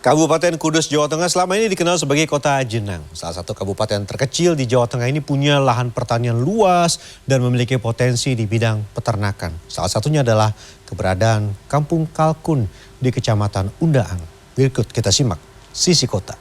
Kabupaten Kudus, Jawa Tengah selama ini dikenal sebagai kota jenang. Salah satu kabupaten terkecil di Jawa Tengah ini punya lahan pertanian luas dan memiliki potensi di bidang peternakan. Salah satunya adalah keberadaan Kampung Kalkun di Kecamatan Undaan. Berikut kita simak sisi kota.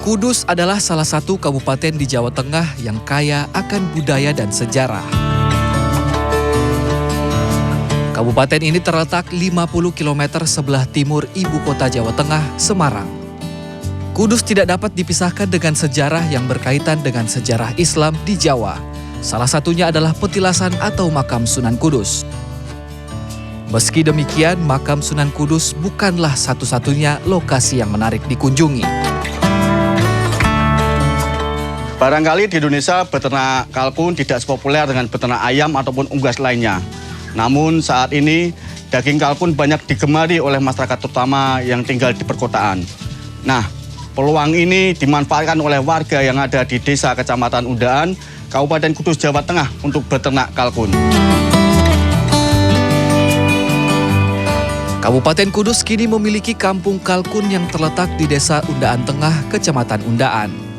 Kudus adalah salah satu kabupaten di Jawa Tengah yang kaya akan budaya dan sejarah. Kabupaten ini terletak 50 km sebelah timur ibu kota Jawa Tengah, Semarang. Kudus tidak dapat dipisahkan dengan sejarah yang berkaitan dengan sejarah Islam di Jawa. Salah satunya adalah petilasan atau makam Sunan Kudus. Meski demikian, makam Sunan Kudus bukanlah satu-satunya lokasi yang menarik dikunjungi. Barangkali di Indonesia beternak kalkun tidak sepopuler dengan beternak ayam ataupun unggas lainnya. Namun saat ini daging kalkun banyak digemari oleh masyarakat terutama yang tinggal di perkotaan. Nah, peluang ini dimanfaatkan oleh warga yang ada di desa Kecamatan Undaan, Kabupaten Kudus, Jawa Tengah untuk beternak kalkun. Kabupaten Kudus kini memiliki kampung kalkun yang terletak di desa Undaan Tengah, Kecamatan Undaan.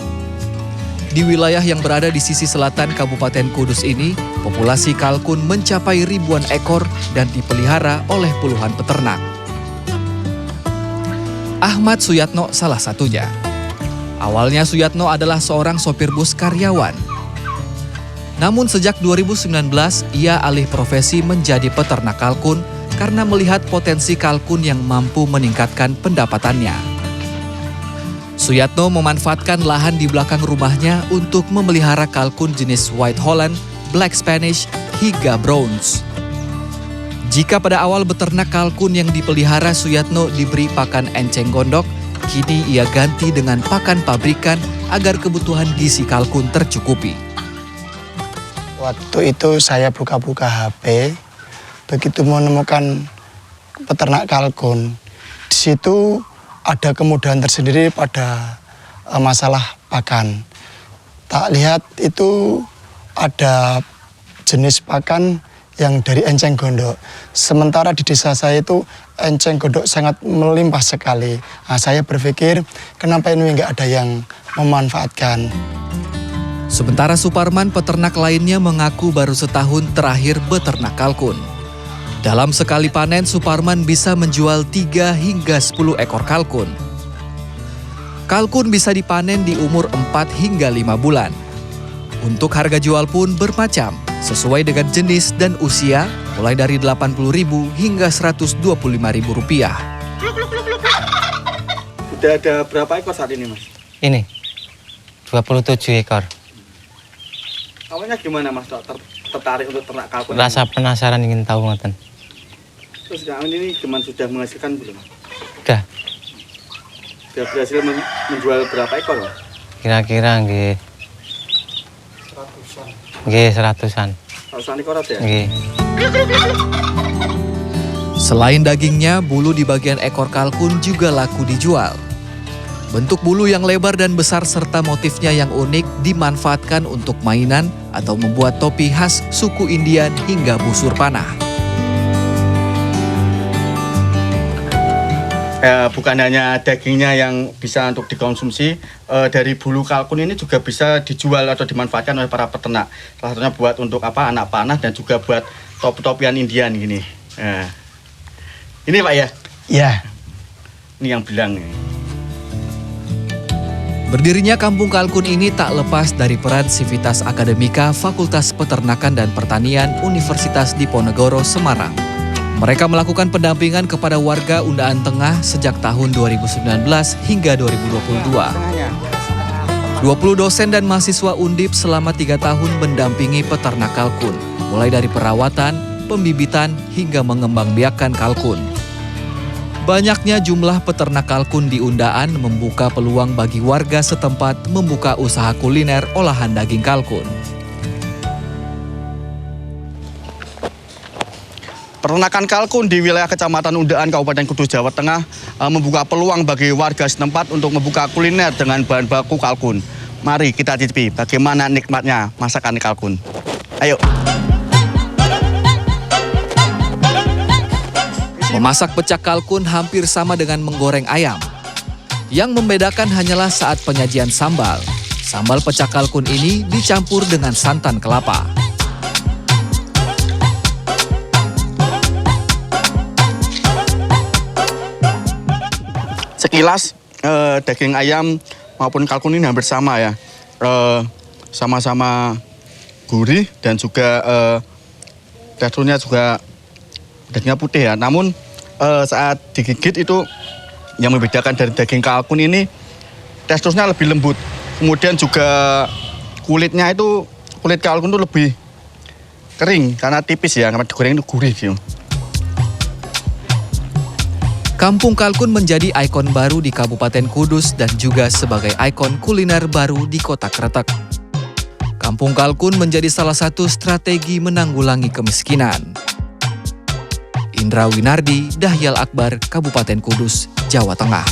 Di wilayah yang berada di sisi selatan Kabupaten Kudus ini, populasi kalkun mencapai ribuan ekor dan dipelihara oleh puluhan peternak. Ahmad Suyatno salah satunya. Awalnya Suyatno adalah seorang sopir bus karyawan. Namun sejak 2019, ia alih profesi menjadi peternak kalkun karena melihat potensi kalkun yang mampu meningkatkan pendapatannya. Suyatno memanfaatkan lahan di belakang rumahnya untuk memelihara kalkun jenis White Holland, Black Spanish, hingga Browns. Jika pada awal beternak kalkun yang dipelihara Suyatno diberi pakan enceng gondok, kini ia ganti dengan pakan pabrikan agar kebutuhan gizi kalkun tercukupi. Waktu itu saya buka-buka HP, begitu menemukan peternak kalkun. Di situ ada kemudahan tersendiri pada masalah pakan. Tak lihat itu ada jenis pakan yang dari enceng gondok. Sementara di desa saya itu enceng gondok sangat melimpah sekali. Nah, saya berpikir kenapa ini nggak ada yang memanfaatkan. Sementara Suparman, peternak lainnya, mengaku baru setahun terakhir beternak kalkun. Dalam sekali panen, Suparman bisa menjual 3 hingga 10 ekor kalkun. Kalkun bisa dipanen di umur 4 hingga 5 bulan. Untuk harga jual pun bermacam, sesuai dengan jenis dan usia, mulai dari Rp80.000 hingga Rp125.000. Sudah ada berapa ekor saat ini, Mas? Ini, 27 ekor. Awalnya gimana, Mas? Tertarik untuk ternak kalkun? Rasa penasaran ingin tahu, ngoten. Terus sekarang ini gimana, sudah menghasilkan belum? Udah. Sudah berhasil menjual berapa ekor, Mas? Kira-kira nggih. Seratusan. Ratusan ekor ada ya? Nggih. Selain dagingnya, bulu di bagian ekor kalkun juga laku dijual. Bentuk bulu yang lebar dan besar serta motifnya yang unik dimanfaatkan untuk mainan atau membuat topi khas suku Indian hingga busur panah. Bukan hanya dagingnya yang bisa untuk dikonsumsi, dari bulu kalkun ini juga bisa dijual atau dimanfaatkan oleh para peternak. Salah satunya buat untuk anak panah dan juga buat topi-topian Indian gini. Ini Pak ya? Ya. Ini yang bilang. Berdirinya Kampung Kalkun ini tak lepas dari peran Sivitas Akademika Fakultas Peternakan dan Pertanian Universitas Diponegoro, Semarang. Mereka melakukan pendampingan kepada warga Undaan Tengah sejak tahun 2019 hingga 2022. 20 dosen dan mahasiswa Undip selama 3 tahun mendampingi peternak kalkun, mulai dari perawatan, pembibitan, hingga mengembangbiakan kalkun. Banyaknya jumlah peternak kalkun di Undaan membuka peluang bagi warga setempat membuka usaha kuliner olahan daging kalkun. Peternakan kalkun di wilayah Kecamatan Undaan, Kabupaten Kudus, Jawa Tengah membuka peluang bagi warga setempat untuk membuka kuliner dengan bahan baku kalkun. Mari kita cicipi bagaimana nikmatnya masakan kalkun. Ayo. Memasak pecak kalkun hampir sama dengan menggoreng ayam. Yang membedakan hanyalah saat penyajian sambal. Sambal pecak kalkun ini dicampur dengan santan kelapa. Sekilas daging ayam maupun kalkun ini hampir sama ya. Sama-sama gurih dan juga teksturnya juga dagingnya putih ya. Namun saat digigit itu yang membedakan dari daging kalkun ini teksturnya lebih lembut. Kemudian juga kulitnya itu, kulit kalkun itu lebih kering karena tipis ya, karena digoreng itu gurih gitu. Kampung Kalkun menjadi ikon baru di Kabupaten Kudus dan juga sebagai ikon kuliner baru di Kota Kretek. Kampung Kalkun menjadi salah satu strategi menanggulangi kemiskinan. Indra Winardi, Dahyal Akbar, Kabupaten Kudus, Jawa Tengah.